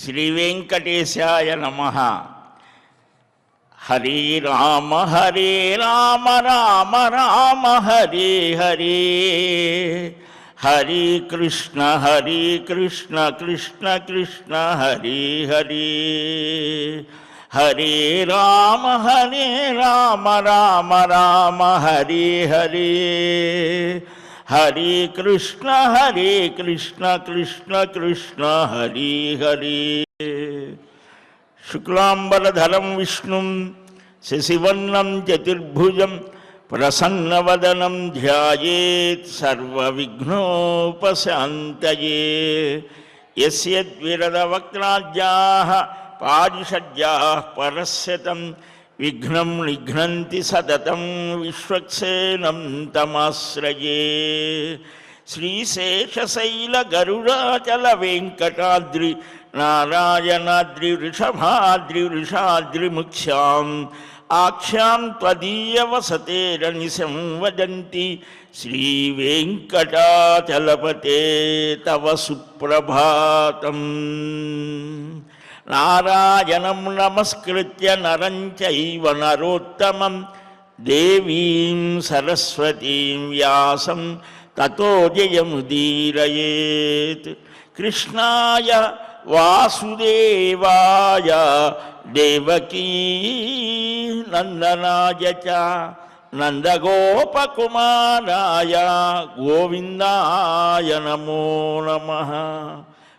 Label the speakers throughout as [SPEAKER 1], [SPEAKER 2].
[SPEAKER 1] శ్రీ వెంకటేశాయ నమః. హరే రామ రామ రామ హరే హరే, హరే కృష్ణ కృష్ణ కృష్ణ హరే హరే, హరే రామ రామ హరే హరే, హరే కృష్ణ కృష్ణ కృష్ణ హరే హరే. శుక్లాంబరధరం విష్ణుం శశివర్ణం చతుర్భుజం ప్రసన్నవదనం ధ్యాయేత్ సర్వవిఘ్నోపశాంతయే. యస్యద్విరదవక్త్రాద్యాః పారిషడ్యాః పరస్యతం విఘ్నం నిఘ్నంతి సతతం విశ్వక్సేనం తమాశ్రయే. శ్రీశేషశైల గరుడాచల వెంకటాద్రి నారాయణాద్రి వృషభాద్రి వృషాద్రిముఖ్యాం ఆఖ్యాం త్వదీయ వసతేరనిశం వదంతి. శ్రీవేంకటాచలపతే తవ సుప్రభాతం. నారాయణం నమస్కృత్య నరం చైవ నరోత్తమం దేవీం సరస్వతీం వ్యాసం తతో జయముదీరయేత్. కృష్ణాయ వాసుదేవాయ దేవకీ నందనాయ చ నందగోపకుమారాయ గోవిందాయ నమో నమః.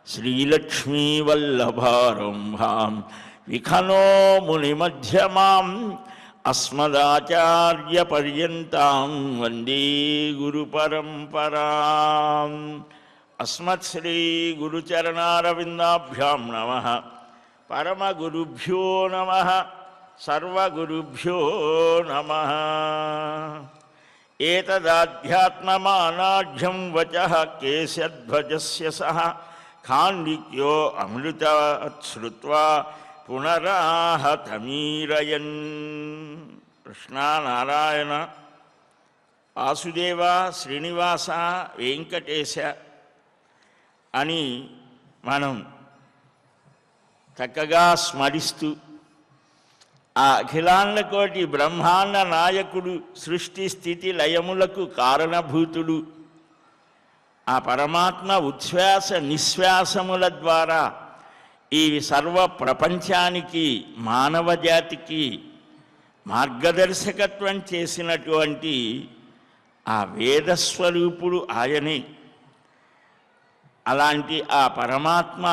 [SPEAKER 1] శ్రీలక్ష్మీవల్లభారంభాం విఖనో మునిమధ్యమాం అస్మదాచార్యపర్యంతాం వందే గురుపరంపరాం. అస్మత్శ్రీ గురుచరణారవిందాభ్యాం నమః. పరమగురుభ్యో నమః. సర్వగురుభ్యో నమః. ఏతదాధ్యాత్మమానాఢ్యం వచః కేశధ్వజస్య సహ ఖాండిక్యో అమృతాత్ శ్రుత్వా పునరాహతమీరయన్. కృష్ణ నారాయణ వాసుదేవ శ్రీనివాస వెంకటేశ అని మనం చక్కగా స్మరిస్తూ ఆ అఖిలాండ కోటి బ్రహ్మాండ నాయకుడు, సృష్టి స్థితి లయములకు కారణభూతుడు, ఆ పరమాత్మ ఉచ్ఛ్వాస నిశ్వాసముల ద్వారా ఈ సర్వ ప్రపంచానికి మానవ జాతికి మార్గదర్శకత్వం చేసినటువంటి ఆ వేదస్వరూపుడు ఆయనే. అలాంటి ఆ పరమాత్మ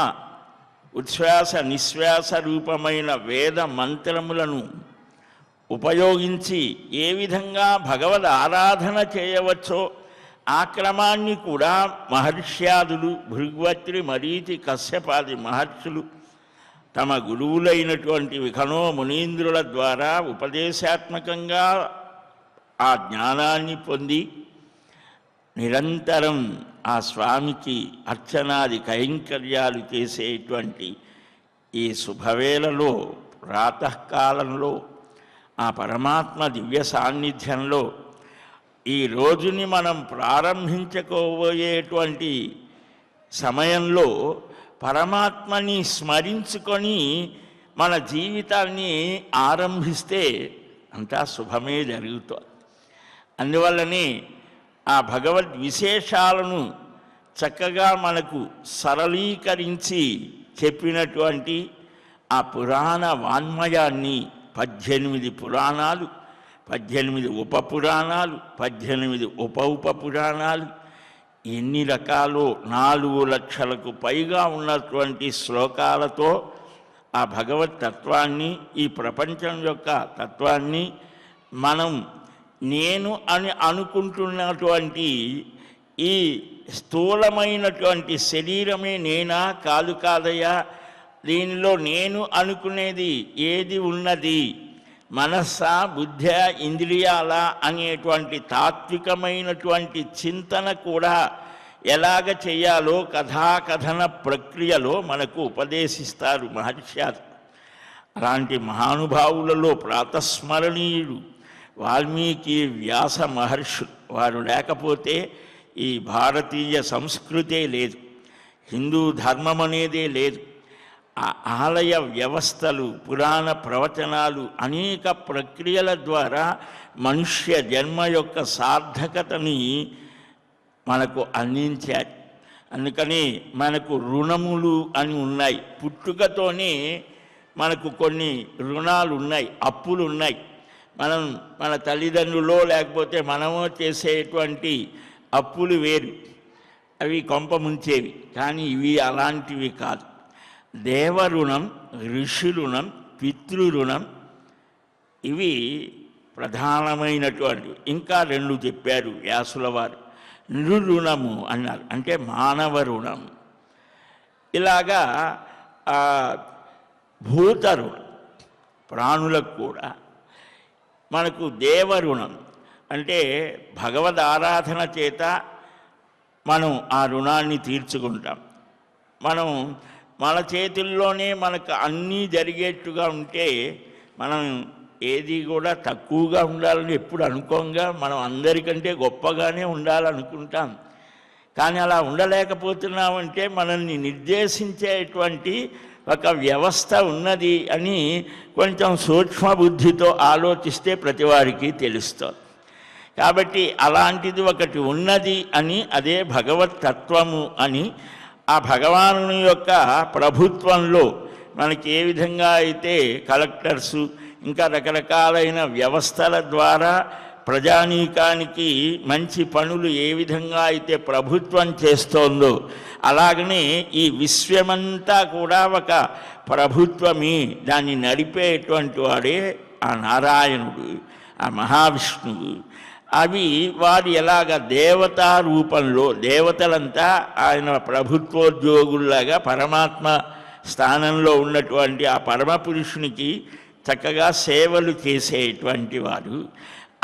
[SPEAKER 1] ఉచ్ఛ్వాస నిశ్వాస రూపమైన వేద మంత్రములను ఉపయోగించి ఏ విధంగా భగవద్ ఆరాధన చేయవచ్చో ఆ క్రమాన్ని కూడా మహర్ష్యాదులు భృగ్వత్రి మరీచి కశ్యపాది మహర్షులు తమ గురువులైనటువంటి విఖనో మునీంద్రుల ద్వారా ఉపదేశాత్మకంగా ఆ జ్ఞానాన్ని పొంది నిరంతరం ఆ స్వామికి అర్చనాది కైంకర్యాలు చేసేటువంటి ఈ శుభవేళలో ప్రాతకాలంలో ఆ పరమాత్మ దివ్య సాన్నిధ్యంలో ఈ రోజుని మనం ప్రారంభించుకోబోయేటువంటి సమయంలో పరమాత్మని స్మరించుకొని మన జీవితాన్ని ఆరంభిస్తే అంతా శుభమే జరుగుతుంది. అందువల్లనే ఆ భగవద్ విశేషాలను చక్కగా మనకు సరళీకరించి చెప్పినటువంటి ఆ పురాణ వాన్మయాన్ని 18 పురాణాలు, 18 ఉపపురాణాలు, 18 ఉప పురాణాలు, ఎన్ని రకాలు 4 లక్షలకు పైగా ఉన్నటువంటి శ్లోకాలతో ఆ భగవత్ తత్వాన్ని, ఈ ప్రపంచం యొక్క తత్వాన్ని మనం నేను అని అనుకుంటున్నటువంటి ఈ స్థూలమైనటువంటి శరీరమే నేనా, కాదు కాదయ్యా, దీనిలో నేను అనుకునేది ఏది ఉన్నది, మనస్స బుద్ధ ఇంద్రియాల అనేటువంటి తాత్వికమైనటువంటి చింతన కూడా ఎలాగ చేయాలో కథాకథన ప్రక్రియలో మనకు ఉపదేశిస్తారు మహర్షులు. అలాంటి మహానుభావులలో ప్రాతస్మరణీయుడు వాల్మీకి వ్యాస మహర్షులు. వారు లేకపోతే ఈ భారతీయ సంస్కృతే లేదు, హిందూ ధర్మం అనేదే లేదు. ఆ ఆలయ వ్యవస్థలు, పురాణ ప్రవచనాలు, అనేక ప్రక్రియల ద్వారా మనుష్య జన్మ యొక్క సార్థకతని మనకు అందించారు. అందుకని మనకు రుణములు అని ఉన్నాయి. పుట్టుకతోనే మనకు కొన్ని రుణాలు ఉన్నాయి, అప్పులు ఉన్నాయి. మన తల్లిదండ్రులో లేకపోతే మనమో చేసేటువంటి అప్పులు వేరు, అవి కొంప ముంచేవి. కానీ ఇవి అలాంటివి కాదు. దేవరుణం, ఋషి రుణం, పితృరుణం, ఇవి ప్రధానమైనటువంటివి. ఇంకా రెండు చెప్పారు వ్యాసుల వారు. నృరుణము అన్నారు, అంటే మానవ రుణం. ఇలాగా భూత రుణం, ప్రాణులకు కూడా. మనకు దేవరుణం అంటే భగవద్ ఆరాధన చేత మనం ఆ రుణాన్ని తీర్చుకుంటాం. మన చేతుల్లోనే మనకు అన్నీ జరిగేట్టుగా ఉంటే మనం ఏది కూడా తక్కువగా ఉండాలని ఎప్పుడు అనుకోంగా. మనం అందరికంటే గొప్పగానే ఉండాలనుకుంటాం. కానీ అలా ఉండలేకపోతున్నామంటే మనల్ని నిర్దేశించేటువంటి ఒక వ్యవస్థ ఉన్నది అని కొంచెం సూక్ష్మ బుద్ధితో ఆలోచిస్తే ప్రతివారికి తెలుస్తుంది. కాబట్టి అలాంటిది ఒకటి ఉన్నది అని, అదే భగవత్ తత్వము అని. ఆ భగవాను యొక్క ప్రభుత్వంలో మనకి ఏ విధంగా అయితే కలెక్టర్సు ఇంకా రకరకాలైన వ్యవస్థల ద్వారా ప్రజానీకానికి మంచి పనులు ఏ విధంగా అయితే ప్రభుత్వం చేస్తోందో, అలాగనే ఈ విశ్వమంతా కూడా ఒక ప్రభుత్వమే. దాన్ని నడిపేటువంటి వాడే ఆ నారాయణుడు, ఆ మహావిష్ణువు. అవి వారు ఎలాగ దేవతా రూపంలో, దేవతలంతా ఆయన ప్రభుత్వోద్యోగుల్లాగా పరమాత్మ స్థానంలో ఉన్నటువంటి ఆ పరమపురుషునికి చక్కగా సేవలు చేసేటువంటి వారు.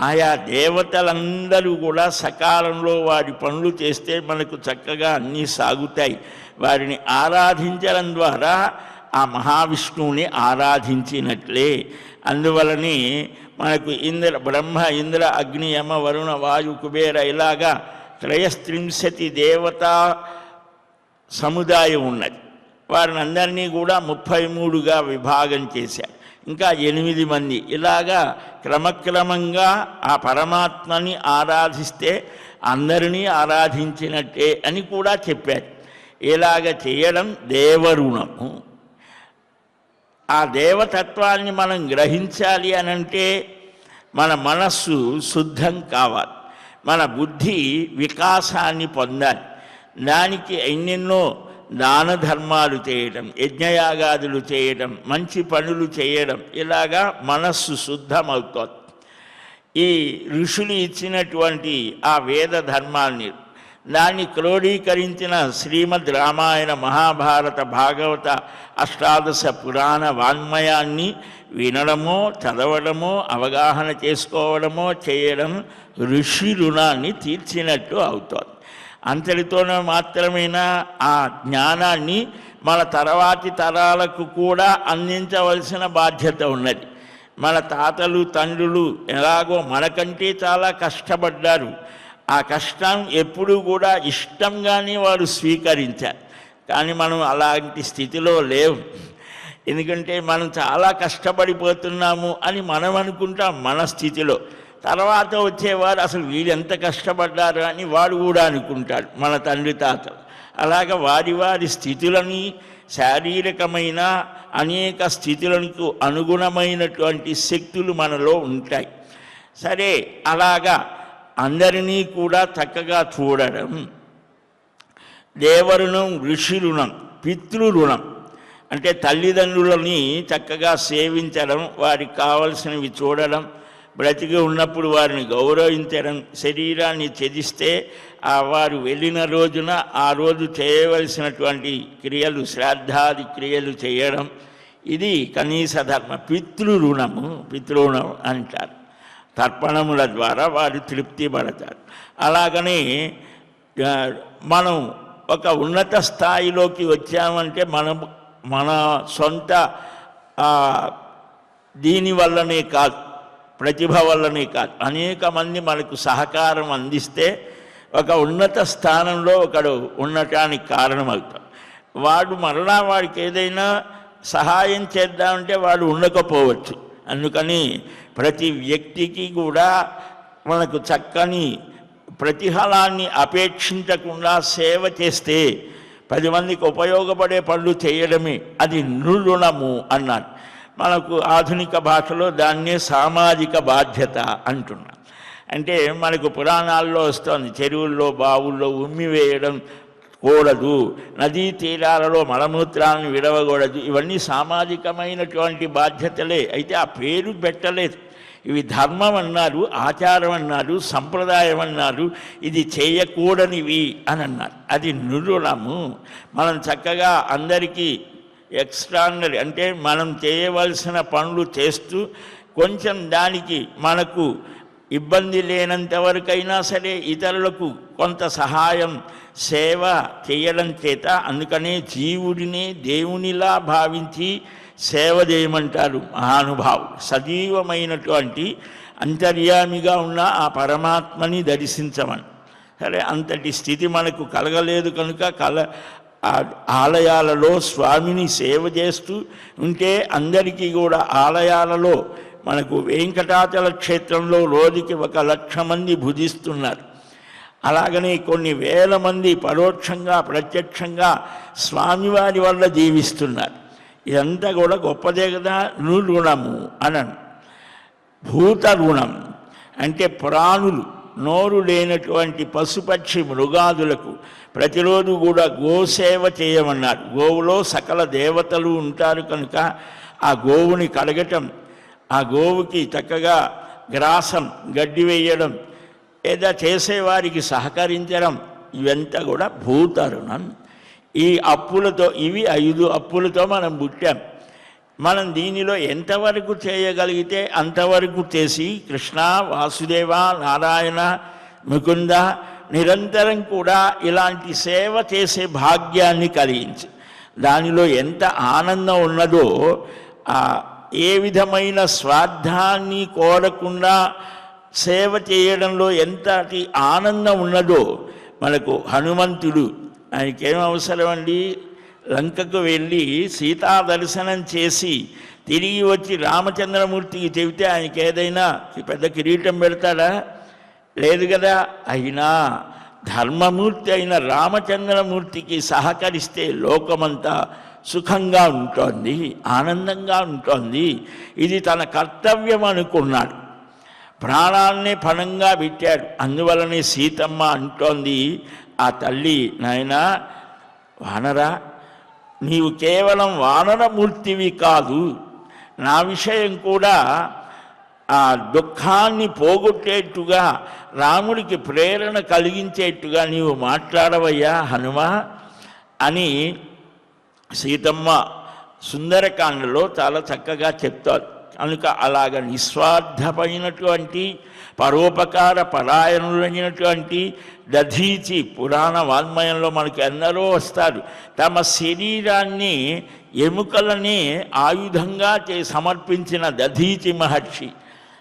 [SPEAKER 1] ఆయా దేవతలందరూ కూడా సకాలంలో వారి పనులు చేస్తే మనకు చక్కగా అన్నీ సాగుతాయి. వారిని ఆరాధించడం ద్వారా ఆ మహావిష్ణువుని ఆరాధించినట్లే. అందువలనే మనకు బ్రహ్మ, ఇంద్ర, అగ్ని, యమ, వరుణ, వాయు, కుబేర ఇలాగా 33 దేవతా సముదాయం ఉన్నది. వారిని అందరినీ కూడా 33గా విభాగం చేశారు. ఇంకా 8 మంది. ఇలాగా క్రమక్రమంగా ఆ పరమాత్మని ఆరాధిస్తే అందరినీ ఆరాధించినట్టే అని కూడా చెప్పారు. ఇలాగ చేయడం దేవరుణము. ఆ దేవతత్వాన్ని మనం గ్రహించాలి అనంటే మన మనస్సు శుద్ధం కావాలి, మన బుద్ధి వికాసాన్ని పొందాలి. దానికి ఎన్నెన్నో దాన ధర్మాలు చేయడం, యజ్ఞయాగాదులు చేయడం, మంచి పనులు చేయడం, ఇలాగా మనస్సు శుద్ధమవుతుంది. ఈ ఋషులు ఇచ్చినటువంటి ఆ వేద ధర్మాన్ని, దాన్ని క్రోడీకరించిన శ్రీమద్ రామాయణ, మహాభారత, భాగవత, అష్టాదశ పురాణ వాङ्మయాన్ని వినడమో, చదవడమో, అవగాహన చేసుకోవడమో చేయడం ఋషి రుణాన్ని తీర్చినట్టు అవుతుంది. అంతటితోనే మాత్రమేనా ఆ జ్ఞానాన్ని మన తర్వాతి తరాలకు కూడా అందించవలసిన బాధ్యత ఉన్నది. మన తాతలు, తండ్రులు ఎలాగో మనకంటే చాలా కష్టపడ్డారు. ఆ కష్టం ఎప్పుడూ కూడా ఇష్టంగానే వారు స్వీకరించారు. కానీ మనం అలాంటి స్థితిలో లేవు. ఎందుకంటే మనం చాలా కష్టపడిపోతున్నాము అని మనం అనుకుంటాం మన స్థితిలో. తర్వాత వచ్చేవారు అసలు వీళ్ళు ఎంత కష్టపడ్డారు అని వాడు కూడా అనుకుంటాడు, మన తండ్రి తాతలు. అలాగ వారి వారి స్థితులని, శారీరకమైన అనేక స్థితులకు అనుగుణమైనటువంటి శక్తులు మనలో ఉంటాయి. సరే, అలాగా అందరినీ కూడా చక్కగా చూడడం. దేవరుణం, ఋషి రుణం, పితృరుణం అంటే తల్లిదండ్రులని చక్కగా సేవించడం, వారికి కావలసినవి చూడడం, బ్రతికి ఉన్నప్పుడు వారిని గౌరవించడం. శరీరాన్ని త్యజిస్తే వారు వెళ్ళిన రోజున ఆ రోజు చేయవలసినటువంటి క్రియలు, శ్రాద్ధాది క్రియలు చేయడం, ఇది కనీస ధర్మ. పితృరుణం అంటారు. తర్పణముల ద్వారా వారు తృప్తి పడతారు. అలాగనే మనం ఒక ఉన్నత స్థాయిలోకి వచ్చామంటే మన సొంత దీనివల్లనే కాదు, ప్రతిభ వల్లనే కాదు, అనేక మంది మనకు సహకారం అందిస్తే ఒక ఉన్నత స్థానంలో ఒకడు ఉండటానికి కారణమవుతాడు. వాడు మరలా వాడికి ఏదైనా సహాయం చేద్దామంటే వాడు ఉండకపోవచ్చు. అందుకని ప్రతి వ్యక్తికి కూడా మనకు చక్కని ప్రతిఫలాన్ని అపేక్షించకుండా సేవ చేస్తే 10 మందికి ఉపయోగపడే పనులు చేయడమే అది నృరుణము అన్నారు. మనకు ఆధునిక భాషలో దాన్నే సామాజిక బాధ్యత అంటున్నాం. అంటే మనకు పురాణాల్లో వస్తుంది, చెరువుల్లో బావుల్లో ఉమ్మివేయడం కూడదు, నదీ తీరాలలో మలమూత్రాలను విడవకూడదు. ఇవన్నీ సామాజికమైనటువంటి బాధ్యతలే. అయితే ఆ పేరు పెట్టలేదు. ఇవి ధర్మం అన్నారు, ఆచారం అన్నారు, సంప్రదాయం అన్నారు, ఇది చేయకూడనివి అని అన్నారు. అది నృరుణము. మనం చక్కగా అందరికీ ఎక్స్ట్రాడినరీ అంటే మనం చేయవలసిన పనులు చేస్తూ కొంచెం దానికి మనకు ఇబ్బంది లేనంత వరకైనా సరే ఇతరులకు కొంత సహాయం సేవ చేయడం చేత, అందుకనే జీవుడిని దేవునిలా భావించి సేవ చేయమంటారు మహానుభావులు. సజీవమైనటువంటి అంతర్యామిగా ఉన్న ఆ పరమాత్మని దర్శించమని. సరే, అంతటి స్థితి మనకు కలగలేదు కనుక ఆలయాలలో స్వామిని సేవ చేస్తూ ఉంటే అందరికీ కూడా ఆలయాలలో మనకు వెంకటాచల క్షేత్రంలో రోజుకి 1,00,000 మంది భుజిస్తున్నారు. అలాగనే కొన్ని వేల మంది పరోక్షంగా ప్రత్యక్షంగా స్వామివారి వల్ల జీవిస్తున్నారు. ఇదంతా కూడా గొప్పదే కదా. నృరుణము అనను. భూత రుణం అంటే ప్రాణులు, నోరు లేనటువంటి పశుపక్షి మృగాదులకు ప్రతిరోజు కూడా గోసేవ చేయమన్నారు. గోవులో సకల దేవతలు ఉంటారు కనుక ఆ గోవుని కడగటం, ఆ గోవుకి చక్కగా గ్రాసం గడ్డి వేయడం, లేదా చేసేవారికి సహకరించడం, ఇవంతా కూడా భూతరుణం. ఈ అప్పులతో, ఇవి 5 అప్పులతో మనం పుట్టాం. మనం దీనిలో ఎంతవరకు చేయగలిగితే అంతవరకు చేసి కృష్ణ, వాసుదేవ, నారాయణ, ముకుంద నిరంతరం కూడా ఇలాంటి సేవ చేసే భాగ్యాన్ని కలిగించి దానిలో ఎంత ఆనందం ఉన్నదో, ఏ విధమైన స్వార్థాన్ని కోరకుండా సేవ చేయడంలో ఎంతటి ఆనందం ఉన్నదో మనకు హనుమంతుడు, ఆయనకేం అవసరం అండి, లంకకు వెళ్ళి సీతా దర్శనం చేసి తిరిగి వచ్చి రామచంద్రమూర్తికి చెబితే ఆయనకి ఏదైనా పెద్ద కిరీటం పెడతాడా? లేదు కదా. అయినా ధర్మమూర్తి అయిన రామచంద్రమూర్తికి సహకరిస్తే లోకమంతా సుఖంగా ఉంటుంది, ఆనందంగా ఉంటుంది. ఇది తన కర్తవ్యం అనుకున్నాడు. ప్రాణాలనే పణంగా పెట్టాడు. అందువలనే సీతమ్మ అంటోంది ఆ తల్లి, నాయనా వానరా, నీవు కేవలం వానరమూర్తివి కాదు, నా విషయం కూడా ఆ దుఃఖాన్ని పోగొట్టేట్టుగా రాముడికి ప్రేరణ కలిగించేట్టుగా నీవు మాట్లాడవయ్యా హనుమ అని సీతమ్మ సుందరకాండలో చాలా చక్కగా చెప్తారు. కనుక అలాగ నిస్వార్థమైనటువంటి పరోపకార పరాయణులైనటువంటి దధీచి పురాణ వాన్మయంలో మనకు ఎందరో వస్తారు. తమ శరీరాన్ని ఎముకలని ఆయుధంగా సమర్పించిన దధీచి మహర్షి.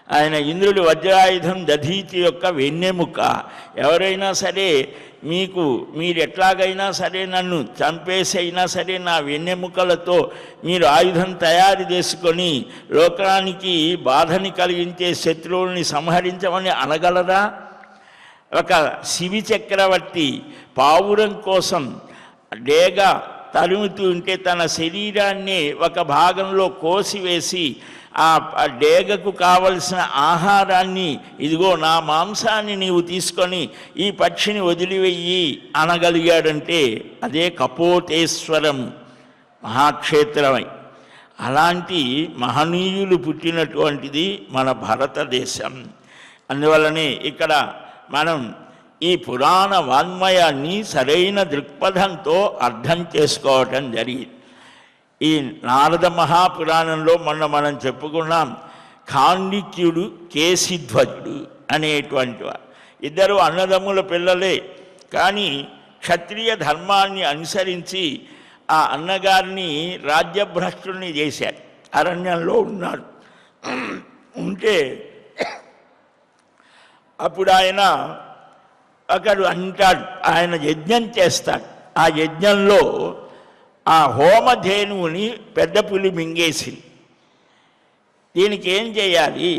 [SPEAKER 1] ఆయన ఇంద్రుడి వజ్రాయుధం దధీచి యొక్క వెన్నెముక. ఎవరైనా సరే మీరు ఎట్లాగైనా సరే నన్ను చంపేసైనా సరే నా వెన్నెముకలతో మీరు ఆయుధం తయారు చేసుకొని లోకానికి బాధని కలిగించే శత్రువుల్ని సంహరించమని అనగలరా? ఒక శివి చక్రవర్తి పావురం కోసం డేగ తరుముతూ ఉంటే తన శరీరాన్ని ఒక భాగంలో కోసివేసి ఆ డేగకు కావలసిన ఆహారాన్ని, ఇదిగో నా మాంసాన్ని నీవు తీసుకొని ఈ పక్షిని వదిలివెయ్యి అనగలిగాడంటే అదే కపోతేశ్వరం మహాక్షేత్రమై. అలాంటి మహనీయులు పుట్టినటువంటిది మన భారతదేశం. అందువల్లనే ఇక్కడ మనం ఈ పురాణ వాన్మయాన్ని సరైన దృక్పథంతో అర్థం చేసుకోవటం జరిగింది. ఈ నారద మహాపురాణంలో మనం చెప్పుకున్నాం, ఖాండిక్యుడు, కేశిధ్వజుడు అనేటువంటి వారు ఇద్దరు అన్నదమ్ముల పిల్లలే. కానీ క్షత్రియ ధర్మాన్ని అనుసరించి ఆ అన్నగారిని రాజ్యభ్రష్టుల్ని చేశారు. అరణ్యంలో ఉన్నాడు. ఉంటే అప్పుడు ఆయన ఒకడు అంటాడు, ఆయన యజ్ఞం చేస్తాడు. ఆ యజ్ఞంలో ఆ హోమధేనువుని పెద్ద పులి మింగేసింది. దీనికి ఏం చేయాలి?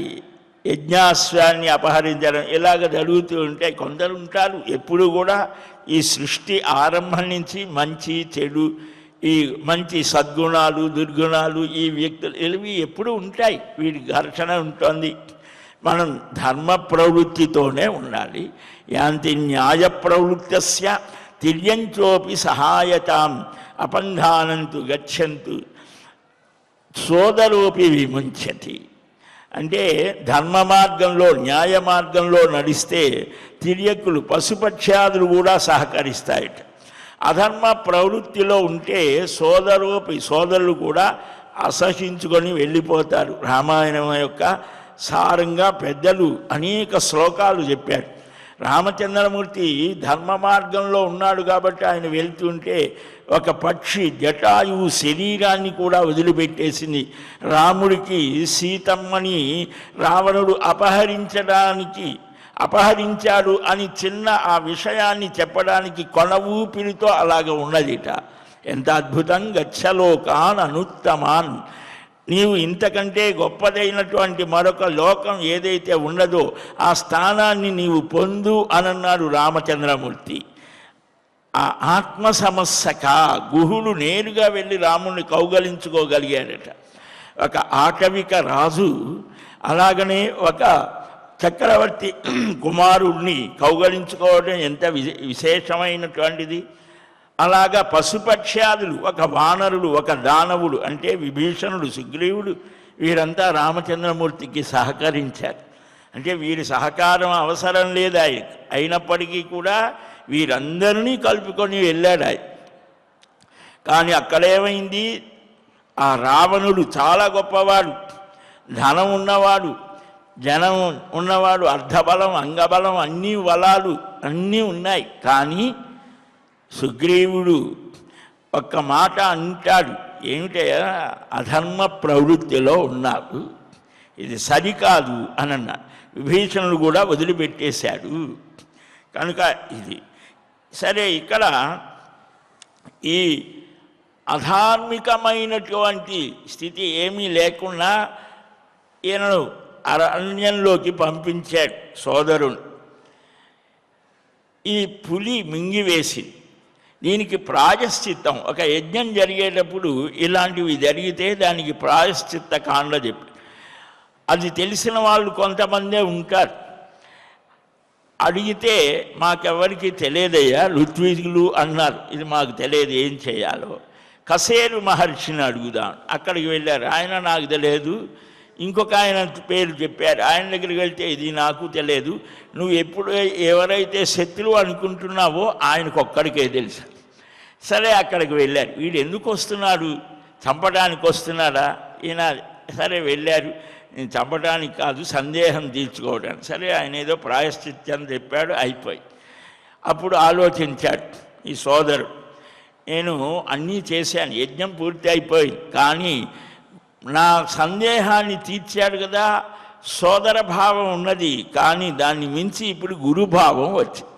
[SPEAKER 1] యజ్ఞాశ్వాన్ని అపహరించడం ఇలాగ జరుగుతూ ఉంటే కొందరు ఉంటారు ఎప్పుడు కూడా ఈ సృష్టి ఆరంభం నుంచి మంచి చెడు, ఈ మంచి సద్గుణాలు దుర్గుణాలు ఈ వ్యక్తులు ఇవి ఎప్పుడు ఉంటాయి, వీడి ఘర్షణ ఉంటుంది. మనం ధర్మ ప్రవృత్తితోనే ఉండాలి. యాంతి న్యాయ ప్రవృత్తస్య తిర్యంచోపి సహాయతాం అపంధానంతు గచ్చంతు సోదరోపి విముంచతి. అంటే ధర్మ మార్గంలో న్యాయ మార్గంలో నడిస్తే తిర్యకులు పశుపక్ష్యాదులు కూడా సహకరిస్తాయట. అధర్మ ప్రవృత్తిలో ఉంటే సోదరులు కూడా అసహించుకొని వెళ్ళిపోతారు. రామాయణం యొక్క సారంగా పెద్దలు అనేక శ్లోకాలు చెప్పారు. రామచంద్రమూర్తి ధర్మ మార్గంలో ఉన్నాడు కాబట్టి ఆయన వెళ్తుంటే ఒక పక్షి జటాయువు శరీరాన్ని కూడా వదిలిపెట్టేసింది. రాముడికి సీతమ్మని రావణుడు అపహరించాడు అని చిన్న ఆ విషయాన్ని చెప్పడానికి కొన ఊపిరితో అలాగ ఉన్నదిట. ఎంత అద్భుతం! గచ్చలోకాన్ అనుత్తమాన్, నీవు ఇంతకంటే గొప్పదైనటువంటి మరొక లోకం ఏదైతే ఉన్నదో ఆ స్థానాన్ని నీవు పొందు అనన్నాడు రామచంద్రమూర్తి. ఆ ఆత్మ సమస్యక గుహుడు నేరుగా వెళ్ళి రాముడిని కౌగలించుకోగలిగాడట. ఒక ఆటవిక రాజు అలాగనే ఒక చక్రవర్తి కుమారుడిని కౌగలించుకోవడం ఎంత విశేషమైనటువంటిది. అలాగా పశుపక్ష్యాదులు, ఒక వానరుడు, ఒక దానవుడు అంటే విభీషణుడు, సుగ్రీవుడు వీరంతా రామచంద్రమూర్తికి సహకరించారు. అంటే వీరి సహకారం అవసరం లేదు ఆయనకు, అయినప్పటికీ కూడా వీరందరినీ కలుపుకొని వెళ్ళాడు ఆయన. కానీ అక్కడేమైంది? ఆ రావణుడు చాలా గొప్పవాడు, ధనం ఉన్నవాడు, జనం ఉన్నవాడు, అర్ధబలం అంగబలం అన్నీ బలాలు అన్నీ ఉన్నాయి. కానీ సుగ్రీవుడు ఒక్క మాట అంటాడు, ఏమిటే? అధర్మ ప్రవృత్తిలో ఉన్నాడు, ఇది సరికాదు అని అన్నాడు. విభీషణుడు కూడా వదిలిపెట్టేశాడు. కనుక ఇది సరే. ఇక్కడ ఈ అధార్మికమైనటువంటి స్థితి ఏమీ లేకుండా ఈయనను అరణ్యంలోకి పంపించాడు సోదరుడు. ఈ పులి మింగివేసి దీనికి ప్రాయశ్చిత్తం, ఒక యజ్ఞం జరిగేటప్పుడు ఇలాంటివి జరిగితే దానికి ప్రాయశ్చిత్త కాండ చెప్పి, అది తెలిసిన వాళ్ళు కొంతమందే ఉంటారు. అడిగితే మాకెవరికి తెలియదయ్యా, ఋత్వికులు అన్నారు, ఇది మాకు తెలియదు, ఏం చేయాలో. కసేరు మహర్షిని అడుగుదాం. అక్కడికి వెళ్ళారు. ఆయన నాకు తెలియదు, ఇంకొక ఆయన పేరు చెప్పారు. ఆయన దగ్గరికి వెళ్తే ఇది నాకు తెలియదు, నువ్వు ఎప్పుడు ఎవరైతే శత్రువు అనుకుంటున్నావో ఆయనకొక్కడికే తెలుసు. సరే అక్కడికి వెళ్ళారు. వీడు ఎందుకు వస్తున్నాడు? చంపడానికి వస్తున్నాడా? ఈయన సరే వెళ్ళారు. నేను చంపడానికి కాదు, సందేహం తీర్చుకోవడానికి. సరే ఆయన ఏదో ప్రాయశ్చిత్యం చెప్పాడు, అయిపోయి. అప్పుడు ఆలోచించాడు ఈ సోదరుడు, నేను అన్నీ చేశాను, యజ్ఞం పూర్తి అయిపోయింది, కానీ నా సందేహాన్ని తీర్చాడు కదా, సోదర భావం ఉన్నది, కానీ దాన్ని మించి ఇప్పుడు గురుభావం వచ్చింది.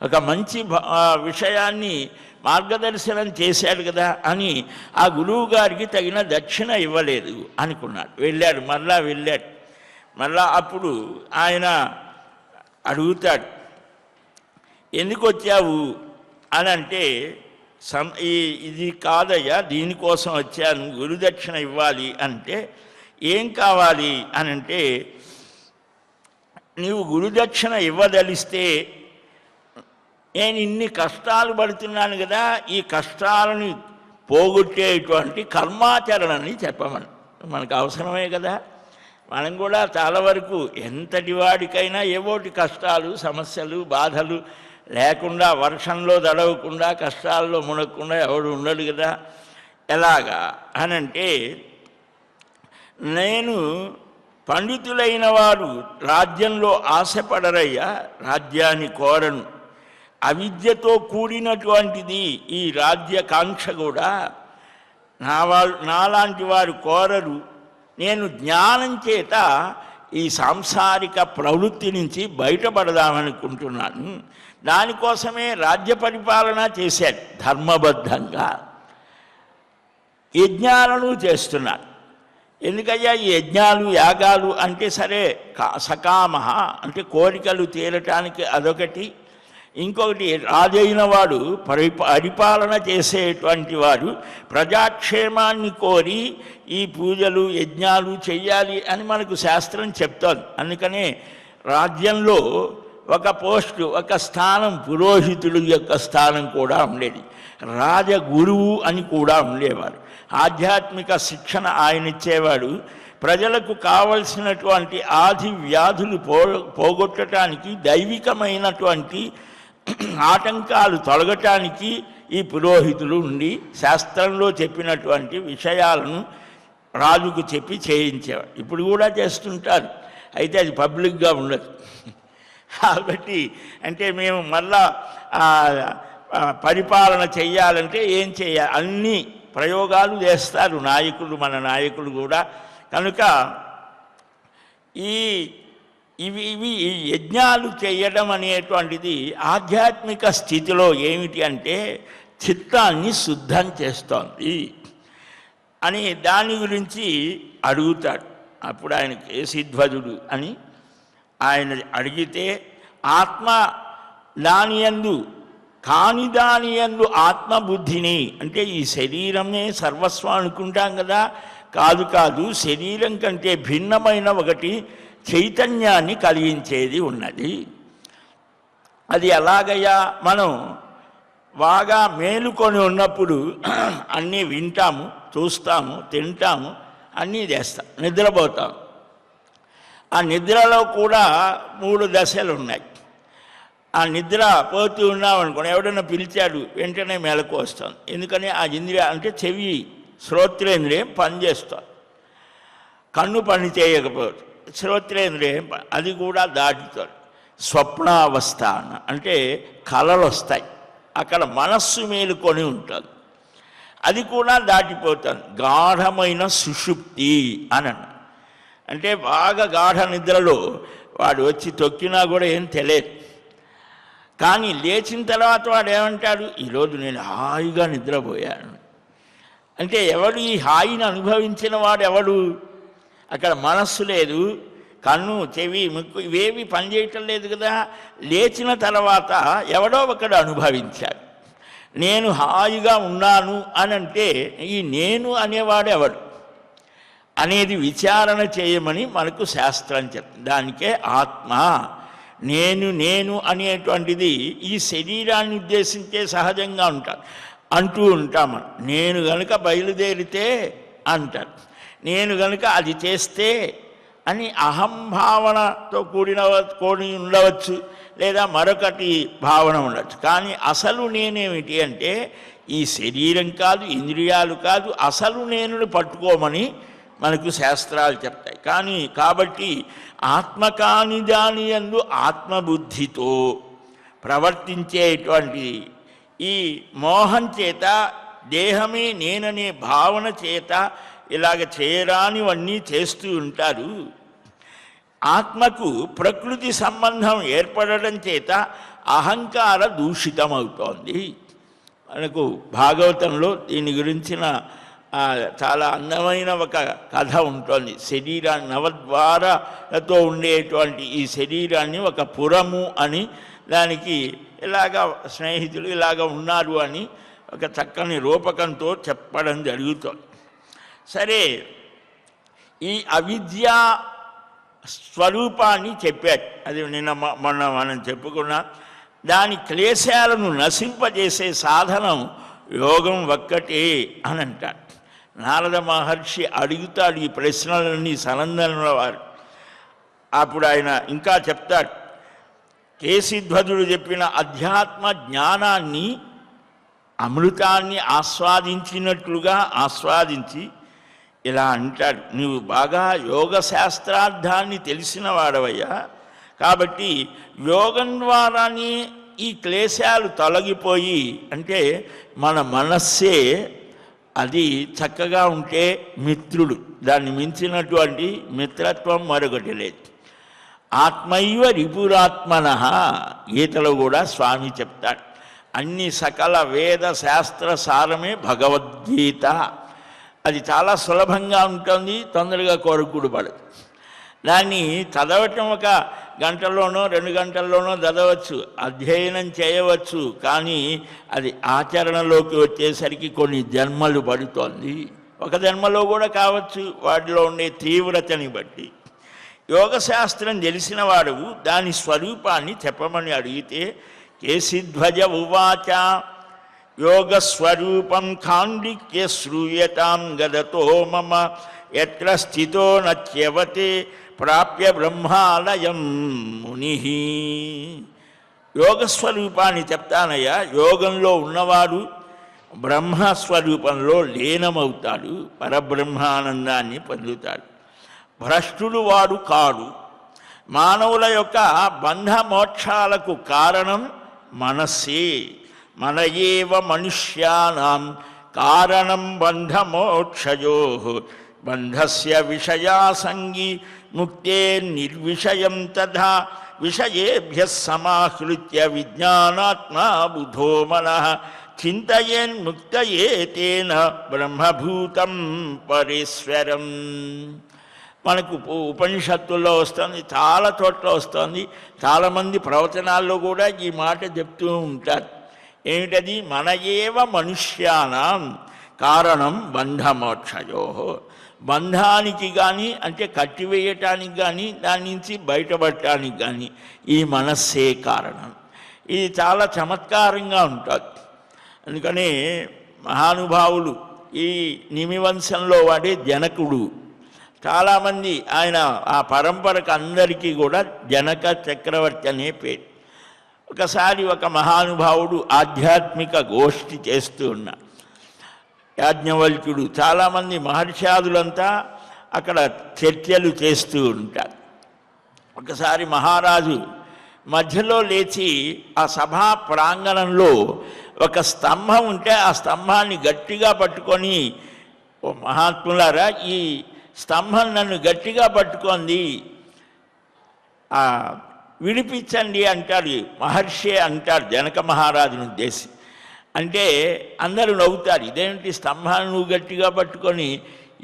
[SPEAKER 1] ఒక మంచి విషయాన్ని మార్గదర్శనం చేశాడు కదా అని ఆ గురువు గారికి తగిన దక్షిణ ఇవ్వలేదు అనుకున్నాడు. వెళ్ళాడు, వెళ్ళాడు. అప్పుడు ఆయన అడుగుతాడు, ఎందుకు వచ్చావు అని అంటే, ఇది కాదయ్యా, దీనికోసం వచ్చాను, గురుదక్షిణ ఇవ్వాలి అంటే. ఏం కావాలి అని అంటే, నీవు గురుదక్షిణ ఇవ్వదలిస్తే నేను ఇన్ని కష్టాలు పడుతున్నాను కదా, ఈ కష్టాలను పోగొట్టేటువంటి కర్మాచరణని చెప్పమని. మనకు అవసరమే కదా. మనం కూడా చాలా వరకు ఎంతటి వాడికైనా ఏవోటి కష్టాలు, సమస్యలు, బాధలు లేకుండా, వర్షంలో తడవకుండా, కష్టాల్లో మునగకుండా ఎవడు ఉండడు కదా. ఎలాగా అనంటే, నేను పండితులైన వారు రాజ్యంలో ఆశపడరయ్యా, రాజ్యాన్ని కోరను. అవిద్యతో కూడినటువంటిది ఈ రాజ్యకాంక్ష కూడా. నాలాంటి వారు కోరరు. నేను జ్ఞానం చేత ఈ సాంసారిక ప్రవృత్తి నుంచి బయటపడదామనుకుంటున్నాను. దానికోసమే రాజ్య పరిపాలన చేశాడు ధర్మబద్ధంగా. యజ్ఞాలను చేస్తున్నారు. ఎందుకయ్యా ఈ యజ్ఞాలు యాగాలు అంటే? సరే, సకామహ అంటే కోరికలు తీరటానికి అదొకటి. ఇంకొకటి రాజైన వాడు పరిపాలన చేసేటువంటి వాడు ప్రజాక్షేమాన్ని కోరి ఈ పూజలు యజ్ఞాలు చెయ్యాలి అని మనకు శాస్త్రం చెప్తోంది. అందుకనే రాజ్యంలో ఒక పోస్టు, ఒక స్థానం, పురోహితుడు యొక్క స్థానం కూడా ఉండేది. రాజగురువు అని కూడా ఉండేవారు. ఆధ్యాత్మిక శిక్షణ ఆయన ఇచ్చేవాడు. ప్రజలకు కావలసినటువంటి ఆది వ్యాధులు పోగొట్టడానికి, దైవికమైనటువంటి ఆటంకాలు తొలగటానికి ఈ పురోహితులు ఉండి శాస్త్రంలో చెప్పినటువంటి విషయాలను రాజుకు చెప్పి చేయించేవాడు. ఇప్పుడు కూడా చేస్తుంటారు, అయితే అది పబ్లిక్గా ఉండదు. కాబట్టి అంటే మేము మళ్ళా పరిపాలన చెయ్యాలంటే ఏం చేయాలి, అన్ని ప్రయోగాలు చేస్తారు నాయకులు, మన నాయకులు కూడా. కనుక ఇవి యజ్ఞాలు చేయడం అనేటువంటిది ఆధ్యాత్మిక స్థితిలో ఏమిటి అంటే చిత్తాన్ని శుద్ధం చేస్తోంది అని దాని గురించి అడుగుతాడు. అప్పుడు ఆయన కేశిధ్వజుడు అని ఆయన అడిగితే, ఆత్మ దానియందు కాని దానియందు ఆత్మబుద్ధిని, అంటే ఈ శరీరమే సర్వస్వం అనుకుంటాం కదా, కాదు, శరీరం కంటే భిన్నమైన ఒకటి చైతన్యాన్ని కలిగించేది ఉన్నది. అది ఎలాగయ్యా? మనం బాగా మేలుకొని ఉన్నప్పుడు అన్నీ వింటాము, చూస్తాము, తింటాము, అన్నీ చేస్తాం, నిద్రపోతాం. ఆ నిద్రలో కూడా 3 దశలు ఉన్నాయి. ఆ నిద్ర పోతూ ఉన్నామనుకోండి, ఎవడన్నా పిలిచాడు వెంటనే మెలకు వస్తాం. ఎందుకని ఆ ఇంద్రియ అంటే చెవి, శ్రోత్రేంద్రియం పనిచేస్తుంది. కన్ను పని చేయకపోతే శ్రోత్రేంద్రియం అది కూడా దాటుతుంది. స్వప్నావస్థ అంటే కళలు వస్తాయి, అక్కడ మనస్సు మేలుకొని ఉంటుంది, అది కూడా దాటిపోతుంది. గాఢమైన సుషుప్తి అని అంటే బాగా గాఢ నిద్రలో వాడు వచ్చి తొక్కినా కూడా ఏం తెలియదు. కానీ లేచిన తర్వాత వాడు ఏమంటాడు, ఈరోజు నేను హాయిగా నిద్రపోయాను అంటే ఎవడు ఈ హాయిని అనుభవించిన వాడు ఎవడు? అక్కడ మనస్సు లేదు, కన్ను, చెవి, ముక్కు ఇవేవి పనిచేయటం లేదు కదా. లేచిన తర్వాత ఎవడో ఒకడు అనుభవించాడు. నేను హాయిగా ఉన్నాను అని అంటే ఈ నేను అనేవాడు ఎవడు అనేది విచారణ చేయమని మనకు శాస్త్రం చెప్తుంది. దానికే ఆత్మ. నేను అనేటువంటిది ఈ శరీరాన్ని ఉద్దేశించే సహజంగా అంటూ ఉంటాము. నేను గనుక బయలుదేరితే అంటారు, నేను గనుక అది చేస్తే అని అహంభావనతో కూడి ఉండవచ్చు, లేదా మరొకటి భావన ఉండవచ్చు. కానీ అసలు నేనేమిటి అంటే ఈ శరీరం కాదు, ఇంద్రియాలు కాదు, అసలు నేనుని పట్టుకోమని మనకు శాస్త్రాలు చెప్తాయి. కాబట్టి ఆత్మ కాని దాని యందు ఆత్మబుద్ధితో ప్రవర్తించేటువంటి ఈ మోహం చేత, దేహమే నేననే భావన చేత ఇలాగ చేయరానివన్నీ చేస్తూ ఉంటారు. ఆత్మకు ప్రకృతి సంబంధం ఏర్పడడం చేత అహంకార దూషితమవుతోంది. మనకు భాగవతంలో దీని గురించిన చాలా అందమైన ఒక కథ ఉంటుంది. శరీరాన్ని, నవద్వారలతో ఉండేటువంటి ఈ శరీరాన్ని ఒక పురము అని, దానికి ఇలాగ స్నేహితులు ఇలాగ ఉన్నారు అని ఒక చక్కని రూపకంతో చెప్పడం జరుగుతుంది. సరే, ఈ అవిద్యా స్వరూపాన్ని చెప్పాడు. అది మొన్న మనం చెప్పుకున్నాం. దాని క్లేశాలను నశింపజేసే సాధనం యోగం ఒక్కటే అని అంటాడు. నారద మహర్షి అడుగుతాడు ఈ ప్రశ్నలన్నీ సనందనుల వారు. అప్పుడు ఆయన ఇంకా చెప్తాడు, కేశిధ్వజుడు చెప్పిన అధ్యాత్మ జ్ఞానాన్ని, అమృతాన్ని ఆస్వాదించినట్లుగా ఆస్వాదించి ఇలా అంటాడు, నువ్వు బాగా యోగ శాస్త్రార్థాన్ని తెలిసిన వాడవయ్యా, కాబట్టి యోగం ద్వారానే ఈ క్లేశాలు తొలగిపోయి, అంటే మన మనస్సే అది చక్కగా ఉంటే మిత్రుడు, దాన్ని మించినటువంటి మిత్రత్వం మరొకటి లేదు. ఆత్మైవ రిపురాత్మన గీతలో కూడా స్వామి చెప్తాడు. అన్ని సకల వేద శాస్త్ర సారమే భగవద్గీత. అది చాలా సులభంగా ఉంటుంది, తొందరగా కొరకుడు పడదు. దాన్ని చదవటం ఒక గంటలోనో 2 గంటల్లోనో చదవచ్చు, అధ్యయనం చేయవచ్చు. కానీ అది ఆచరణలోకి వచ్చేసరికి కొన్ని జన్మలు పడుతోంది. ఒక జన్మలో కూడా కావచ్చు, వాటిలో ఉండే తీవ్రతని బట్టి. యోగశాస్త్రం తెలిసిన వాడు దాని స్వరూపాన్ని చెప్పమని అడిగితే కేశిధ్వజ ఉవాచ యోగస్వరూపం ఖాండిక్య శ్రూయతాం గదతో మమ ఎత్ర స్థితో నచ్యవతే ప్రాప్య బ్రహ్మాలయం ముని. యోగస్వరూపాన్ని చెప్తానయ్యా. యోగంలో ఉన్నవాడు బ్రహ్మస్వరూపంలో లీనమవుతాడు, పరబ్రహ్మానందాన్ని పొందుతాడు. భ్రష్టుడు వాడు కాడు. మానవుల యొక్క బంధమోక్షాలకు కారణం మనస్సే. మన ఏవ మనుష్యానాం కారణం బంధమోక్షయో బంధస్య విషయాసంగి ముక్తే నిర్విషయం తథా విషయేభ్య సమాహృత్య విజ్ఞానాత్మా బుధో మనః చింతయేన్ముక్తయే తేన బ్రహ్మభూతం పరేశ్వరం. మనకు ఉపనిషత్తుల్లో వస్తుంది, చాలా చోట్ల వస్తుంది. చాలామంది ప్రవచనాల్లో కూడా ఈ మాట చెప్తూ ఉంటారు. ఏమిటది? మన ఏవ మనుష్యానాం కారణం బంధమోక్షయో. బంధానికి కానీ, అంటే కట్టివేయటానికి కానీ, దాని నుంచి బయటపడటానికి కానీ ఈ మనస్సే కారణం. ఇది చాలా చమత్కారంగా ఉంటుంది. అందుకని మహానుభావులు, ఈ నిమివంశంలో వాడే జనకుడు, చాలామంది ఆయన ఆ పరంపరకు అందరికీ కూడా జనక చక్రవర్తి అనే పేరు. ఒకసారి ఒక మహానుభావుడు ఆధ్యాత్మిక గోష్ఠి చేస్తూ ఉన్నాడు. యాజ్ఞవల్క్యుడు, చాలామంది మహర్షాదులంతా అక్కడ చర్చలు చేస్తూ ఉంటారు. ఒకసారి మహారాజు మధ్యలో లేచి ఆ సభా ప్రాంగణంలో ఒక స్తంభం ఉంటే ఆ స్తంభాన్ని గట్టిగా పట్టుకొని, ఓ మహాత్ములారా, ఈ స్తంభం నన్ను గట్టిగా పట్టుకుంది, విడిపించండి అంటాడు. మహర్షి అంటాడు జనక మహారాజును ఉద్దేశి. అంటే అందరూ నవ్వుతారు, ఇదేమిటి స్తంభాన్ని నువ్వు గట్టిగా పట్టుకొని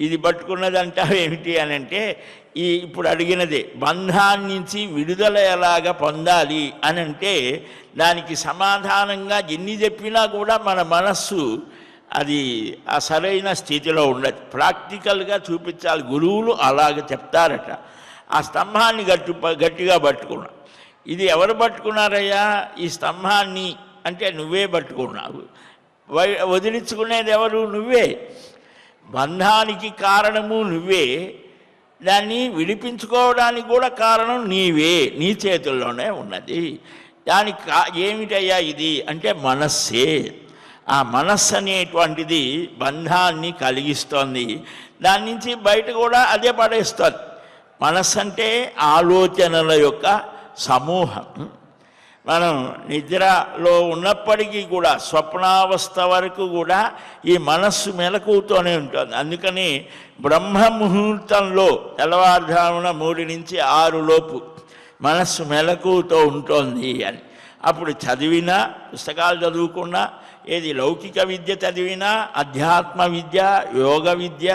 [SPEAKER 1] ఇది పట్టుకున్నది అంటావు ఏమిటి అని. అంటే ఇప్పుడు అడిగినదే, బంధాన్ని నుంచి విడుదల ఎలాగ పొందాలి అని అంటే దానికి సమాధానంగా ఎన్ని చెప్పినా కూడా మన మనస్సు అది ఆ సరైన స్థితిలో ఉండదు. ప్రాక్టికల్గా చూపించాలి. గురువులు అలాగ చెప్తారట. ఆ స్తంభాన్ని గట్టిగా పట్టుకున్నా. ఇది ఎవరు పట్టుకున్నారయ్యా ఈ స్తంభాన్ని అంటే నువ్వే పట్టుకున్నావు. వదిలించుకునేది ఎవరు? నువ్వే. బంధానికి కారణము నువ్వే, దాన్ని విడిపించుకోవడానికి కూడా కారణం నీవే, నీ చేతుల్లోనే ఉన్నది. దానికి ఏమిటయ్యా ఇది అంటే మనస్సే. ఆ మనస్సు అనేటువంటిది బంధాన్ని కలిగిస్తోంది, దాని నుంచి బయట కూడా అదే పడేస్తుంది. మనస్సు అంటే ఆలోచనల యొక్క సమూహం. మనం నిద్రలో ఉన్నప్పటికీ కూడా స్వప్నావస్థ వరకు కూడా ఈ మనస్సు మెలకువతోనే ఉంటుంది. అందుకని బ్రహ్మ ముహూర్తంలో తెల్లవారుజామున 3 నుంచి 6 లోపు మనస్సు మెలకువతో ఉంటుంది అని. అప్పుడు చదివినా, పుస్తకాలు చదువుకున్నా, ఏది లౌకిక విద్య చదివినా, అధ్యాత్మ విద్య, యోగ విద్య,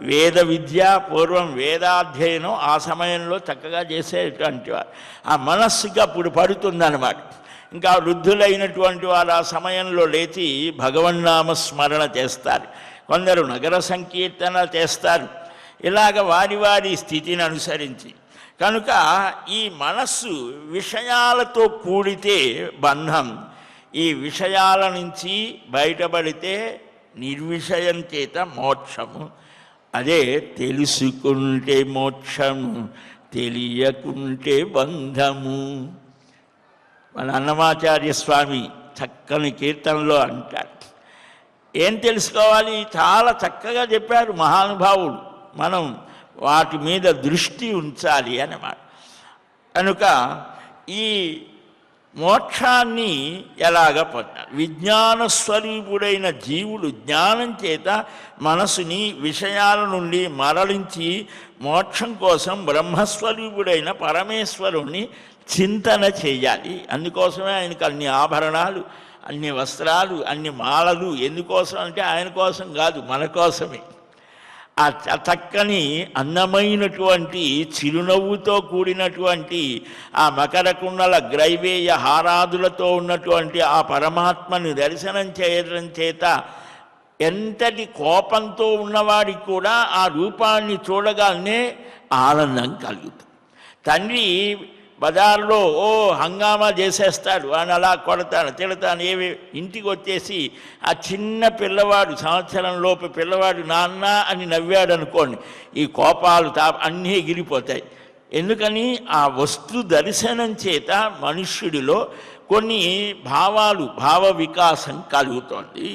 [SPEAKER 1] వేద విద్య, పూర్వం వేదాధ్యయనం ఆ సమయంలో చక్కగా చేసేటువంటి వారు ఆ మనస్సుకి అప్పుడు పడుతుందన్నమాట. ఇంకా వృద్ధులైనటువంటి వారు ఆ సమయంలో లేచి భగవన్నామ స్మరణ చేస్తారు, కొందరు నగర సంకీర్తన చేస్తారు, ఇలాగ వారి వారి స్థితిని అనుసరించి. కనుక ఈ మనస్సు విషయాలతో కూడితే బంధం, ఈ విషయాల నుంచి బయటపడితే నిర్విషయం చేత మోక్షము. అదే తెలుసుకుంటే మోక్షము, తెలియకుంటే బంధము. మన అన్నమాచార్య స్వామి చక్కని కీర్తనలో అంటారు. ఏం తెలుసుకోవాలి? చాలా చక్కగా చెప్పారు మహానుభావుడు. మనం వాటి మీద దృష్టి ఉంచాలి అన్నమాట. కనుక ఈ మోక్షాన్ని ఎలాగ పొందాలి? విజ్ఞాన స్వరూపుడైన జీవుడు జ్ఞానం చేత మనసుని విషయాల నుండి మరలించి మోక్షం కోసం బ్రహ్మస్వరూపుడైన పరమేశ్వరుణ్ణి చింతన చేయాలి. అందుకోసమే ఆయనకు అన్ని ఆభరణాలు, అన్ని వస్త్రాలు, అన్ని మాలలు. ఎందుకోసం అంటే ఆయన కోసం కాదు, మన కోసమే. ఆ చక్కని అందమైనటువంటి చిరునవ్వుతో కూడినటువంటి ఆ మకర కుండల గ్రైవేయ హారాదులతో ఉన్నటువంటి ఆ పరమాత్మని దర్శనం చేయడం చేత ఎంతటి కోపంతో ఉన్నవాడికి కూడా ఆ రూపాన్ని చూడగానే ఆనందం కలుగుతుంది. తండ్రి బజార్లో హంగామా చేసేస్తాడు, ఆయన అలా కొడతాను తిడతాను ఏవి, ఇంటికి వచ్చేసి ఆ చిన్న పిల్లవాడు సంవత్సరం లోపు పిల్లవాడు నాన్న అని నవ్వాడు అనుకోండి, ఈ కోపాలు అన్నీ ఎగిరిపోతాయి. ఎందుకని ఆ వస్తు దర్శనం చేత మనుష్యుడిలో కొన్ని భావ వికాసం కలుగుతోంది.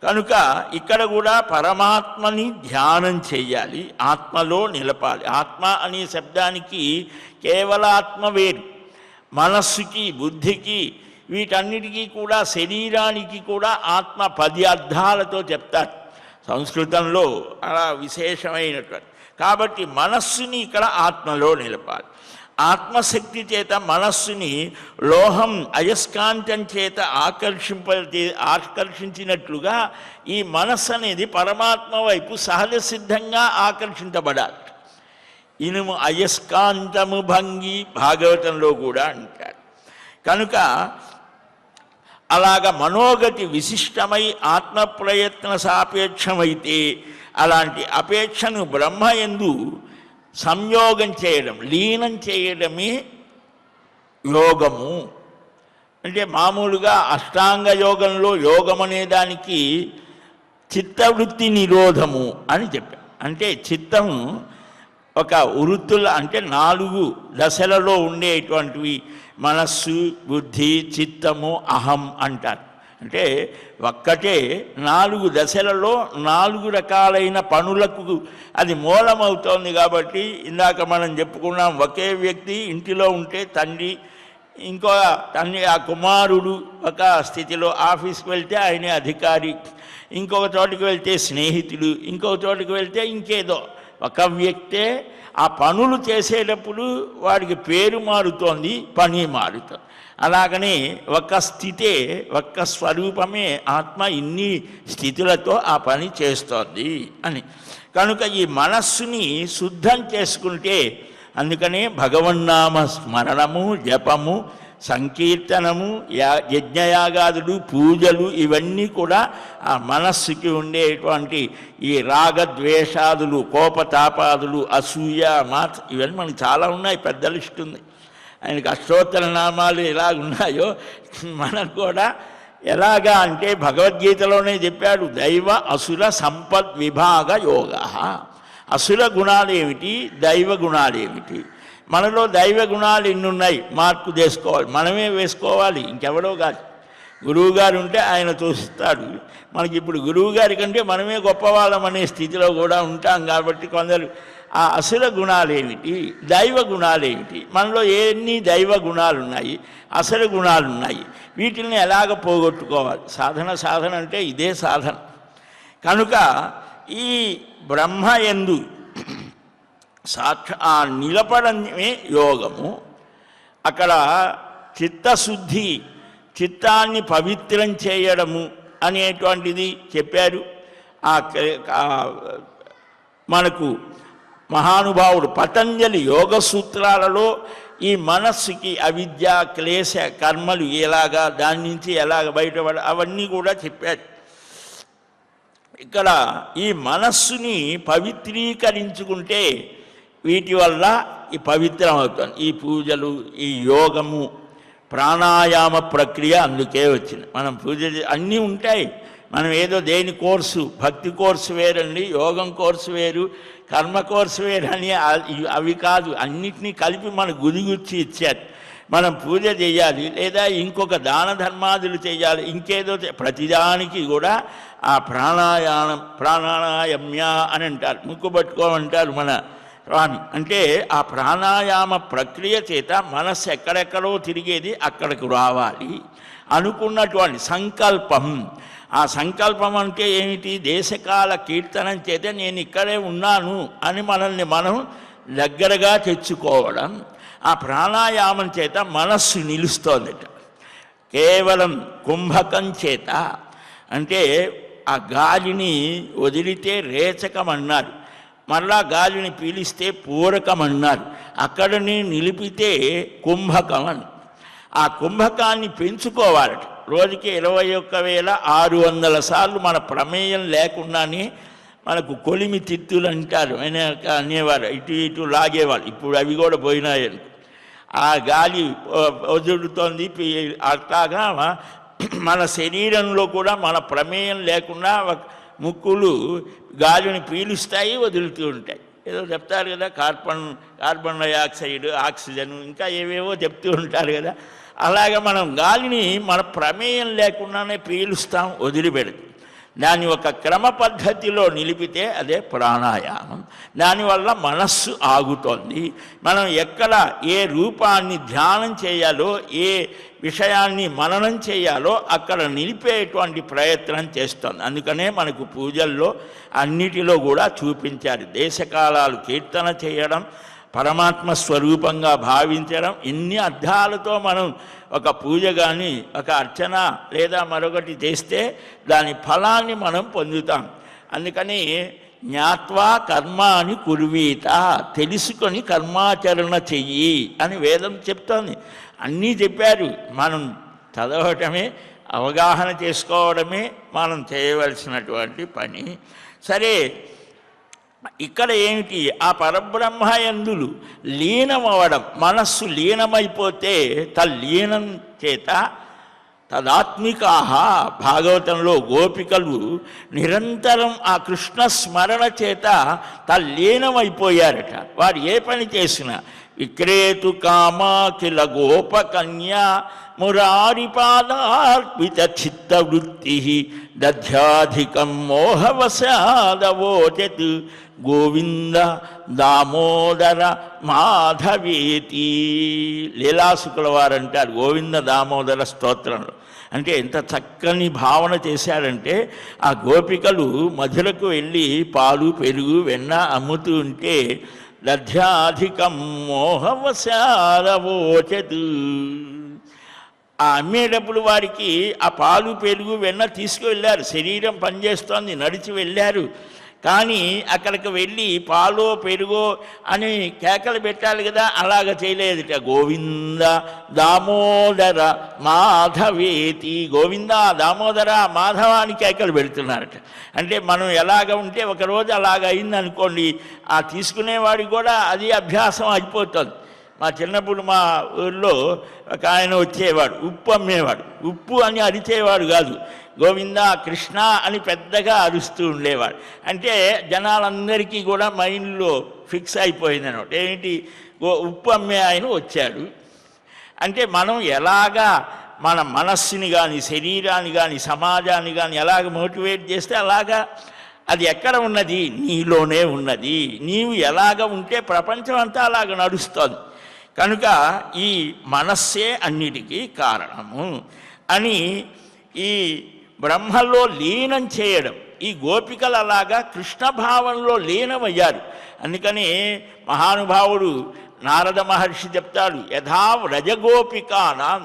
[SPEAKER 1] కనుక ఇక్కడ కూడా పరమాత్మని ధ్యానం చేయాలి, ఆత్మలో నిలపాలి. ఆత్మ అనే శబ్దానికి కేవల ఆత్మ వేరు, మనస్సుకి బుద్ధికి వీటన్నిటికీ కూడా శరీరానికి కూడా ఆత్మ 10 అర్థాలతో చెప్తారు సంస్కృతంలో, అలా విశేషమైనటువంటి. కాబట్టి మనస్సుని ఇక్కడ ఆత్మలో నిలపాలి. ఆత్మశక్తి చేత మనస్సుని లోహం అయస్కాంతం చేత ఆకర్షించినట్లుగా ఈ మనస్సు అనేది పరమాత్మ వైపు సహజ సిద్ధంగా ఆకర్షించబడాలి. ఇనుము అయస్కాంతము భంగి భాగవతంలో కూడా అంటారు. కనుక అలాగ మనోగతి విశిష్టమై ఆత్మ ప్రయత్న సాపేక్షమైతే అలాంటి అపేక్షను బ్రహ్మయందు సంయోగం చేయడం, లీనం చేయడమే యోగము. అంటే మామూలుగా అష్టాంగ యోగంలో యోగం అనే దానికి చిత్తవృత్తి నిరోధము అని చెప్పాం. అంటే చిత్తము ఒక వృత్తుల అంటే 4 దశలలో ఉండేటువంటివి మనస్సు, బుద్ధి, చిత్తము, అహం అంటారు. అంటే ఒక్కటే 4 దశలలో 4 రకాలైన పనులకు అది మూలమవుతోంది. కాబట్టి ఇందాక మనం చెప్పుకున్నాం, ఒకే వ్యక్తి ఇంటిలో ఉంటే తండ్రి, ఇంకో తండ్రి ఆ కుమారుడు ఒక స్థితిలో, ఆఫీస్కి వెళ్తే ఆయనే అధికారి, ఇంకొక చోటుకి వెళ్తే స్నేహితుడు, ఇంకొక చోటుకి వెళ్తే ఇంకేదో. ఒక వ్యక్తే ఆ పనులు చేసేటప్పుడు వాడికి పేరు మారుతోంది, పని మారుతోంది. అలాగనే ఒక్క స్థితే, ఒక్క స్వరూపమే ఆత్మ ఇన్ని స్థితులతో ఆ పని చేస్తోంది అని. కనుక ఈ మనస్సుని శుద్ధం చేసుకుంటే, అందుకనే భగవన్నామ స్మరణము, జపము, సంకీర్తనము, యజ్ఞయాగాదులు, పూజలు ఇవన్నీ కూడా ఆ మనస్సుకి ఉండేటువంటి ఈ రాగద్వేషాదులు, కోపతాపాదులు, అసూయ, మాత ఇవన్నీ మనకు చాలా ఉన్నాయి, పెద్ద లిస్ట్ ఉంది. ఆయనకి అష్టోత్తర నామాలు ఎలాగున్నాయో మనకు కూడా ఎలాగా అంటే భగవద్గీతలోనే చెప్పాడు, దైవ అసుర సంపద్ విభాగ యోగ. అసుర గుణాలు ఏమిటి, దైవ గుణాలు ఏమిటి? మనలో దైవ గుణాలు ఎన్నున్నాయి, మార్పు చేసుకోవాలి, మనమే వేసుకోవాలి, ఇంకెవడో కాదు. గురువుగారు ఉంటే ఆయన చూస్తాడు. మనకి ఇప్పుడు గురువుగారి కంటే మనమే గొప్పవాళ్ళం అనే స్థితిలో కూడా ఉంటాం. కాబట్టి కొందరు ఆ అసుర గుణాలు ఏమిటి, దైవ గుణాలు ఏమిటి, మనలో ఎన్ని దైవ గుణాలు ఉన్నాయి, అసుర గుణాలు ఉన్నాయి, వీటిని ఎలాగ పోగొట్టుకోవాలి? సాధన అంటే ఇదే సాధన. కనుక ఈ బ్రహ్మ యందు ఆ నిలపడమే యోగము. అక్కడ చిత్తశుద్ధి, చిత్తాన్ని పవిత్రం చేయడము అనేటువంటిది చెప్పారు. మనకు మహానుభావుడు పతంజలి యోగ సూత్రాలలో ఈ మనస్సుకి అవిద్య, క్లేశ, కర్మలు ఎలాగా, దాని నుంచి ఎలాగ బయటపడ అవన్నీ కూడా చెప్పారు. ఇక్కడ ఈ మనస్సుని పవిత్రీకరించుకుంటే వీటి వల్ల ఈ పవిత్రం అవుతుంది. ఈ పూజలు, ఈ యోగము, ప్రాణాయామ ప్రక్రియ అందుకే వచ్చింది. మనం పూజ అన్నీ ఉంటాయి. మనం ఏదో దేని కోర్సు, భక్తి కోర్సు వేరండి, యోగం కోర్సు వేరు, కర్మ కోర్సు వేరు అని అవి కాదు. అన్నిటినీ కలిపి మన గుదిగుచ్చి ఇచ్చారు. మనం పూజ చేయాలి, లేదా ఇంకొక దాన ధర్మాదులు చేయాలి, ఇంకేదో ప్రతిదానికి కూడా ఆ ప్రాణాయామ్య అని అంటారు, ముక్కు పట్టుకోమంటారు మన స్వామి. అంటే ఆ ప్రాణాయామ ప్రక్రియ చేత మనస్సు ఎక్కడెక్కడో తిరిగేది అక్కడికి రావాలి అనుకున్నటువంటి సంకల్పం. ఆ సంకల్పం అంటే ఏమిటి? దేశకాల కీర్తనం చేత నేను ఇక్కడే ఉన్నాను అని మనల్ని మనం దగ్గరగా తెచ్చుకోవడం. ఆ ప్రాణాయామం చేత మనస్సు నిలుస్తోందట. కేవలం కుంభకం చేత, అంటే ఆ గాలిని వదిలితే రేచకం అన్నారు. మళ్ళా గాలిని పీలిస్తే పూరకం అన్నారు. అక్కడని నిలిపితే కుంభకం అని. ఆ కుంభకాన్ని పెంచుకోవాలట. రోజుకి 21,600 సార్లు మన ప్రమేయం లేకుండానే మనకు కొలిమి తిత్తులు అంటారు అనేవారు, ఇటు ఇటు లాగేవాళ్ళు. ఇప్పుడు అవి కూడా పోయినాయని. ఆ గాలి వదులుతోంది. అట్లాగా మన శరీరంలో కూడా మన ప్రమేయం లేకుండా ముక్కులు గాలిని పీలుస్తాయి, వదులుతూ ఉంటాయి. ఏదో చెప్తారు కదా, కార్బన్ డైఆక్సైడ్, ఆక్సిజన్, ఇంకా ఏవేవో చెప్తూ ఉంటారు కదా. అలాగే మనం గాలిని మన ప్రమేయం లేకుండానే పీలుస్తాం, వదిలిపెడతాం. దాన్ని ఒక క్రమ పద్ధతిలో నిలిపితే అదే ప్రాణాయామం. దానివల్ల మనస్సు ఆగుతోంది. మనం ఎక్కడ ఏ రూపాన్ని ధ్యానం చేయాలో, ఏ విషయాన్ని మననం చేయాలో అక్కడ నిలిపేటువంటి ప్రయత్నం చేస్తుంది. అందుకనే మనకు పూజల్లో అన్నిటిలో కూడా చూపించారు. దేశకాలాలు కీర్తన చేయడం, పరమాత్మ స్వరూపంగా భావించడం, ఇన్ని అర్థాలతో మనం ఒక పూజ కానీ ఒక అర్చన లేదా మరొకటి చేస్తే దాని ఫలాన్ని మనం పొందుతాం. అందుకని జ్ఞాత్వా కర్మాని కుర్వీత, తెలుసుకొని కర్మాచరణ చెయ్యి అని వేదం చెప్తోంది. అన్నీ చెప్పారు. మనం చదవటమే, అవగాహన చేసుకోవడమే మనం చేయవలసినటువంటి పని. సరే, ఇక్కడ ఏమిటి, ఆ పరబ్రహ్మ యందులు లీనమవడం, మనస్సు లీనమైపోతే తల్లీనం చేత తదాత్మికాహ, భాగవతంలో గోపికలు నిరంతరం ఆ కృష్ణ స్మరణ చేత తల్లీనమైపోయారట. వారు ఏ పని చేసినా విక్రేతు కామాఖిల గోపకన్యా మురారిపాదార్పిత చిత్తవృత్తి దధ్యాధికం మోహవసాదవోచత్ గోవింద దామోదర మాధవేతి. లీలాసుకుల వారు అంటారు గోవింద దామోదర స్తోత్రంలో. అంటే ఎంత చక్కని భావన చేశారంటే, ఆ గోపికలు మధురకు వెళ్ళి పాలు, పెరుగు, వెన్న అమ్ముతూ ఉంటే దధ్యాధికం మోహవసాదవోచత్, ఆ అమ్మేటప్పుడు వారికి ఆ పాలు, పెరుగు, వెన్న తీసుకువెళ్ళారు. శరీరం పనిచేస్తోంది, నడిచి వెళ్ళారు. కానీ అక్కడికి వెళ్ళి పాలో పెరుగో అని కేకలు పెట్టాలి కదా, అలాగ చేయలేదుట. గోవింద దామోదర మాధవేతి, గోవింద దామోదర మాధవ అని కేకలు పెడుతున్నారట. అంటే మనం ఎలాగ ఉంటే ఒకరోజు అలాగ అయిందనుకోండి, ఆ తీసుకునేవాడికి కూడా అది అభ్యాసం అయిపోతుంది. మా చిన్నప్పుడు మా ఊళ్ళో ఒక ఆయన వచ్చేవాడు, ఉప్పు అమ్మేవాడు. ఉప్పు అని అరిచేవాడు కాదు, గోవింద కృష్ణ అని పెద్దగా అరుస్తూ ఉండేవాడు. అంటే జనాలందరికీ కూడా మైండ్లో ఫిక్స్ అయిపోయింది అనమాట. ఏంటి, ఉప్పు అమ్మే ఆయన వచ్చాడు అంటే మనం ఎలాగా మన మనస్సుని కానీ, శరీరాన్ని కానీ, సమాజాన్ని కానీ ఎలాగ మోటివేట్ చేస్తే అలాగా అది ఎక్కడ ఉన్నది, నీలోనే ఉన్నది. నీవు ఎలాగ ఉంటే ప్రపంచం అంతా అలాగ నడుస్తుంది. కనుక ఈ మనస్సే అన్నిటికీ కారణము అని ఈ బ్రహ్మలో లీనం చేయడం. ఈ గోపికలు అలాగా కృష్ణ భావంలో లీనమయ్యారు. అందుకని మహానుభావుడు నారద మహర్షి చెప్తాడు, యథా వ్రజగోపికానాం,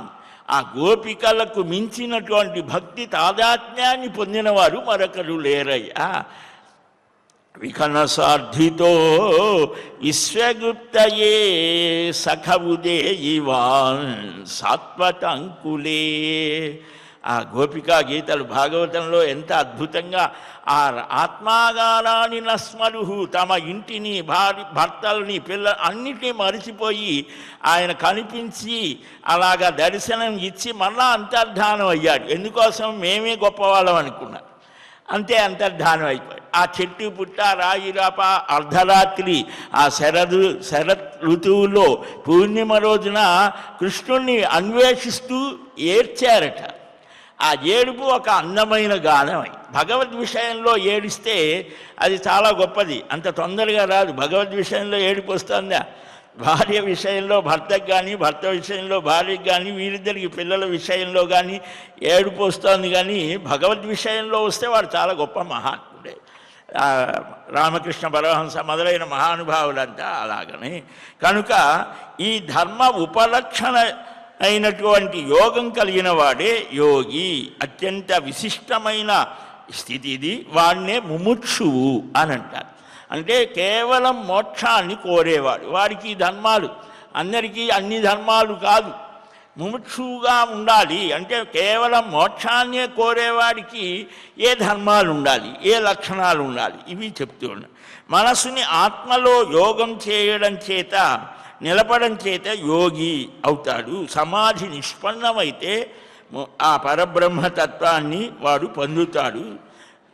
[SPEAKER 1] ఆ గోపికలకు మించినటువంటి భక్తి తాదాత్మ్యాన్ని పొందినవారు మరొకరు లేరయ్యా. వికనసార్థితో విశ్వగుప్తయే సఖవుదేయివాన్ సాత్వతంకులే. ఆ గోపికా గీతలు భాగవతంలో ఎంత అద్భుతంగా ఆ ఆత్మాగానాన్ని నస్మరుహు, తమ ఇంటిని, భర్తల్ని, అన్నిటినీ మరిచిపోయి ఆయన కనిపించి అలాగా దర్శనం ఇచ్చి మళ్ళా అంతర్ధానం అయ్యాడు. ఎందుకోసం, మేమే గొప్పవాళ్ళం అనుకున్నారు, అంతే అంతర్ధానం అయిపోయాడు. ఆ చెట్టు పుట్ట, రాయి రాప, అర్ధరాత్రి, ఆ శరత్ ఋతువులో పూర్ణిమ రోజున కృష్ణుణ్ణి అన్వేషిస్తూ ఏడ్చారట. ఆ ఏడుపు ఒక అందమైన గానమై, భగవద్ విషయంలో ఏడిస్తే అది చాలా గొప్పది, అంత తొందరగా రాదు. భగవద్ విషయంలో ఏడుపు వస్తుందా? భార్య విషయంలో భర్తకు కానీ, భర్త విషయంలో భార్యకు కానీ, వీరిద్దరికి పిల్లల విషయంలో కానీ ఏడుపు వస్తుంది. కానీ భగవద్ విషయంలో వస్తే వాడు చాలా గొప్ప మహాత్ముడే. రామకృష్ణ పరమహంస మొదలైన మహానుభావులంతా అలాగని. కనుక ఈ ధర్మ ఉపలక్షణ అయినటువంటి యోగం కలిగిన వాడే యోగి. అత్యంత విశిష్టమైన స్థితి ఇది. వాడినే ముముక్షువు అని అంటారు. అంటే కేవలం మోక్షాన్ని కోరేవాడు. వారికి ధర్మాలు అందరికీ అన్ని ధర్మాలు కాదు, ముముక్షువుగా ఉండాలి అంటే కేవలం మోక్షాన్నే కోరేవాడికి ఏ ధర్మాలు ఉండాలి, ఏ లక్షణాలు ఉండాలి, ఇవి చెప్తూ ఉన్నాడు. మనసుని ఆత్మలో యోగం చేయడం చేత నిలపడం చేత యోగి అవుతాడు. సమాధి నిష్పన్నమైతే ఆ పరబ్రహ్మతత్వాన్ని వాడు పొందుతాడు.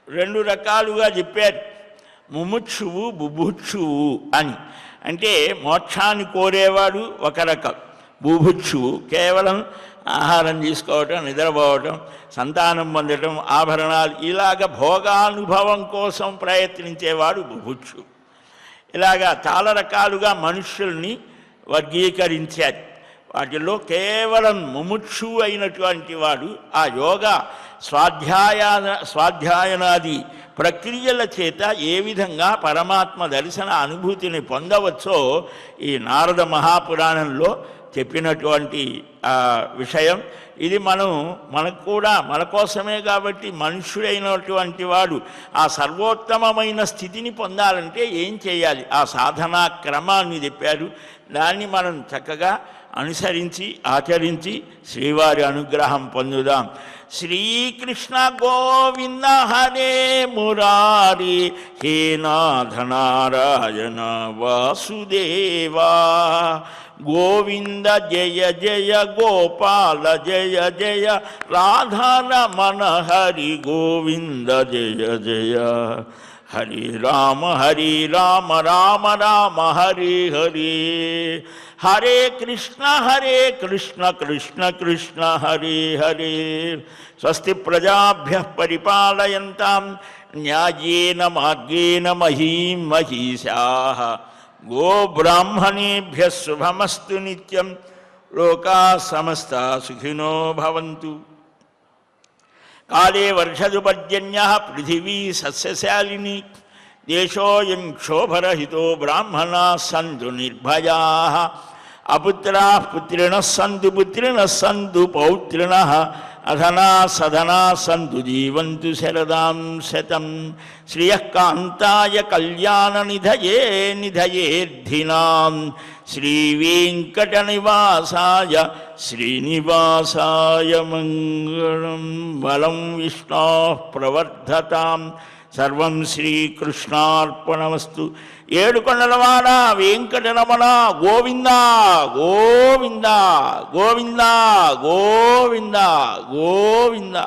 [SPEAKER 1] రెండు రకాలుగా చెప్పారు, ముముక్షువు బుభుక్షువు అని. అంటే మోక్షాన్ని కోరేవాడు ఒక రకం, బుభుక్షువు కేవలం ఆహారం తీసుకోవటం, నిద్రపోవటం, సంతానం పొందటం, ఆభరణాలు ఇలాగ భోగానుభవం కోసం ప్రయత్నించేవాడు బుభుక్షువు. ఇలాగా చాలా రకాలుగా మనుష్యుల్ని వర్గీకరించారు. వాటిల్లో ముముక్షు అయినటువంటి వాడు ఆ యోగా స్వాధ్యాయనాది ప్రక్రియల చేత ఏ విధంగా పరమాత్మ దర్శన అనుభూతిని పొందవచ్చో ఈ నారద మహాపురాణంలో చెప్పినటువంటి విషయం ఇది. మనకు కూడా మన కోసమే కాబట్టి మనుష్యుడైనటువంటి వాడు ఆ సర్వోత్తమమైన స్థితిని పొందాలంటే ఏం చేయాలి, ఆ సాధనా క్రమాన్ని చెప్పారు. దాన్ని మనం చక్కగా అనుసరించి ఆచరించి శ్రీవారి అనుగ్రహం పొందుదాం. శ్రీకృష్ణ గోవింద హరే మురారి హే నాథ నారాయణ వాసుదేవా గోవింద జయ జయ గోపాల జయ జయ రాధారమణ హరి గోవింద జయ జయ హరి రామ రామ రామ హరి హరి హరే కృష్ణ కృష్ణ కృష్ణ హరే హరే. స్వస్తి ప్రజాభ్యః పరిపాలయంతాం న్యాయేన మార్గేణ మహీం మహీషాః. గోబ్రాహ్మణేభ్యः శుభమస్తు నిత్యం. లోకాः సమస్తాः సుఖినో భవంతు. కాలే వర్షదు పర్జన్యః పృథివీ సస్యశాలిని. దేశోऽयं క్షోభరహితో బ్రాహ్మణాः సంతు నిర్భయాः. అపుత్రాः పుత్రిణः సంతు పుత్రిణः సంతు పౌత్రిణः. అధనా సధనా సంతు జీవంతు శరదాం శతం. శ్రియః కాంతాయ కళ్యాణ నిధయే నిధయేర్థినాం. శ్రీవేంకటనివాసాయ శ్రీనివాసాయ మంగళం. బలం విష్ణోః ప్రవర్ధతాం. సర్వం శ్రీకృష్ణార్పణమస్తు. ఏడుకొండలవాడ వెంకటరమణ గోవింద గోవింద గోవింద గోవింద గోవింద.